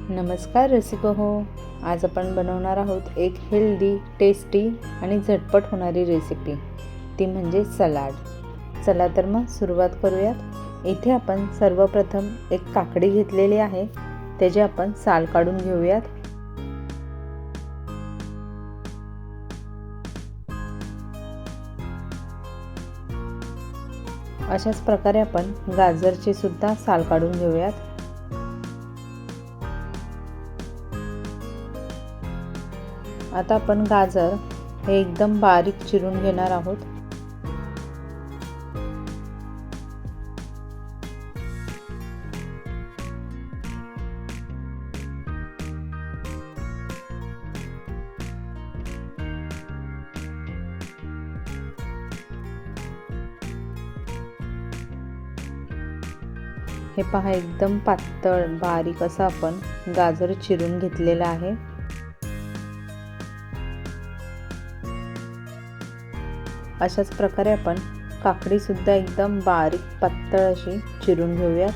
नमस्कार रसिको हो. आज आपण बनवणार आहोत एक हेल्दी, टेस्टी आणि झटपट होणारी रेसिपी, ती म्हणजे सलाड. चला तर मग सुरुवात करूयात. इथे आपण सर्वप्रथम एक काकडी घेतलेली आहे, त्याचे आपण साल काढून घेऊयात. अशाच प्रकारे आपण गाजरचे सुद्धा साल काढून घेऊयात. आता आपण गाजर हे एकदम बारीक चिरून घेणार आहोत. हे पहा, एकदम पातळ बारीक असं आपण गाजर चिरून घेतलेलं आहे. अशाच प्रकारे आपण काकडी सुद्धा एकदम बारीक पातळ अशी चिरून घेऊयात.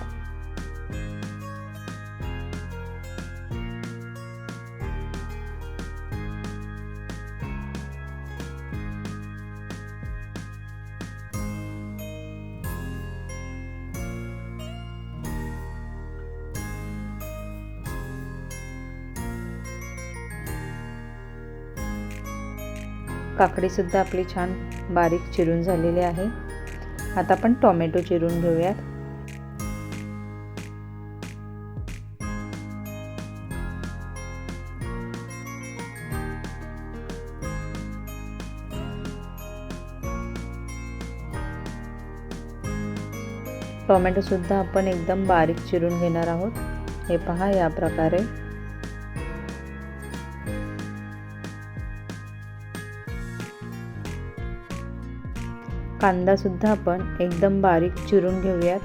काकडी सुद्धा आपली छान बारीक चिरून झालेली आहे. आता आपण टोमॅटो चिरून घेऊयात. टोमॅटो सुद्धा आपण एकदम बारीक चिरून घेणार आहोत. हे पहा, या प्रकारे. कांदा सुद्धा आपण एकदम बारीक चिरून घेऊयात.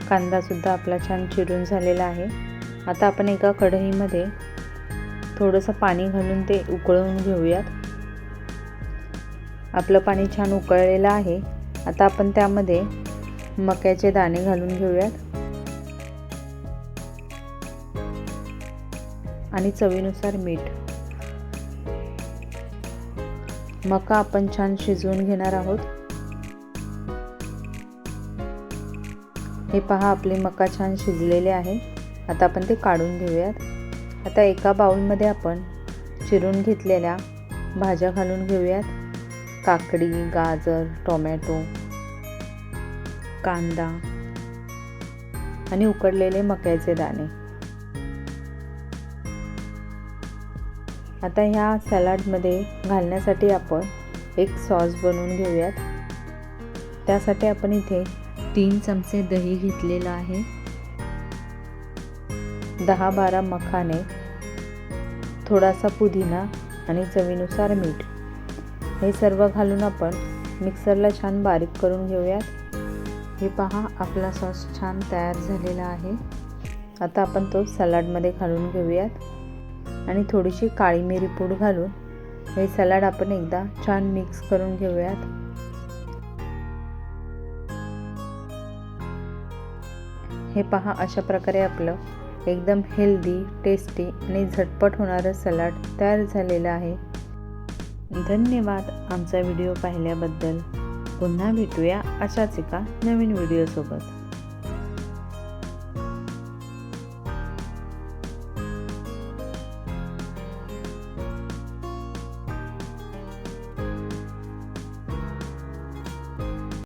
कांदा सुद्धा आपला छान चिरून झालेला आहे. आता आपण एका कढईमध्ये थोडंसं पाणी घालून ते उकळवून घेऊयात. आपलं पाणी छान उकळलेलं आहे. आता आपण त्यामध्ये मक्याचे दाणे घालून घेऊयात आणि चवीनुसार मीठ. मका आपण छान शिजवून घेणार आहोत. हे पहा, आपले मका छान शिजलेले आहे. आता आपण ते काढून घेऊयात. आता एका बाउलमध्ये आपण चिरून घेतलेल्या भाज्या घालून घेऊयात. काकडी, गाजर, टोमॅटो, कांदा आणि उकडलेले मक्याचे दाणे. आता ह्या सलाडमध्ये घालण्यासाठी आपण एक सॉस बनवून घेऊयात. त्यासाठी आपण इथे 3 चमचे दही घेतलेला आहे, 10-12 मखाने, थोडासा पुदिना आणि चवीनुसार मीठ. हे सर्व घालून आपण मिक्सरला छान बारीक करून घेऊयात. हे पहा, आपला सॉस छान तयार झालेला आहे. आता आपण तो सलाडमध्ये घालून घेऊयात आणि थोडीशी काळी मिरी पूड घालून हे सलाड आपण एकदा छान मिक्स करून घेऊयात. हे पहा, अशा प्रकारे आपलं एकदम हेल्दी, टेस्टी आणि झटपट होणारं सलाड तयार झालेलं आहे. धन्यवाद आमचा व्हिडिओ पाहिल्याबद्दल. पुन्हा भेटूया अशाच एका नवीन व्हिडिओसोबत.